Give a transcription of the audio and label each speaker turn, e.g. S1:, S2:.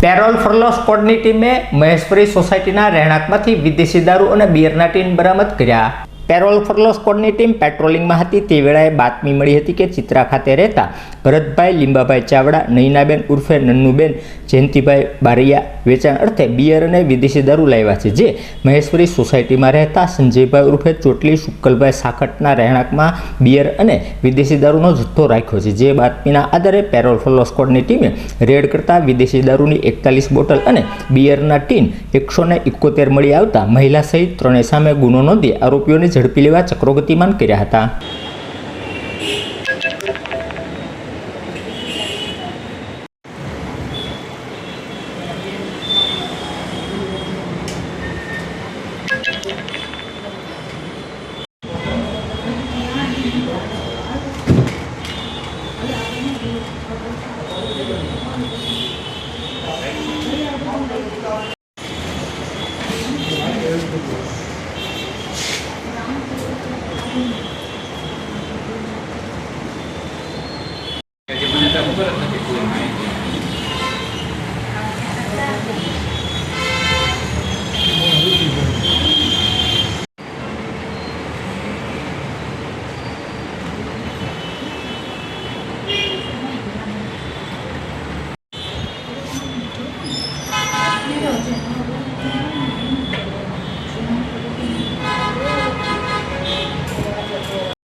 S1: Parole furlough સ્કોડની ટીમે મહેશ્વરી સોસાયટીના રહેણાંકમાંથી વિદેશી દારૂ અને બિયરના ટીન બરામદ કર્યા। પેરોલ ફરલો સ્કોડની ટીમ પેટ્રોલિંગમાં હતી તે વેળાએ બાતમી મળી હતી કે ચિત્રા ખાતે રહેતા ભરતભાઈ લીંબાભાઈ ચાવડા, નૈનાબેન ઉર્ફે નન્નુબેન, જયંતિભાઈ બારૈયા વેચાણ અર્થે બિયર અને વિદેશી દારૂ લાવ્યા છે, જે મહેશ્વરી સોસાયટીમાં રહેતા સંજયભાઈ ઉર્ફે ચોટલી, શુક્કલભાઈ સાખટના રહેણાંકમાં બિયર અને વિદેશી દારૂનો જથ્થો રાખ્યો છે। જે બાતમીના આધારે પેરોલ ફરલો સ્કોડની ટીમે રેડ કરતા વિદેશી દારૂની 41 બોટલ અને બિયરના ટીન 171 મળી આવતા મહિલા સહિત ત્રણેય સામે ગુનો નોંધી આરોપીઓને ઝડપી લેવા ચક્રો ગતિમાન કર્યા હતા।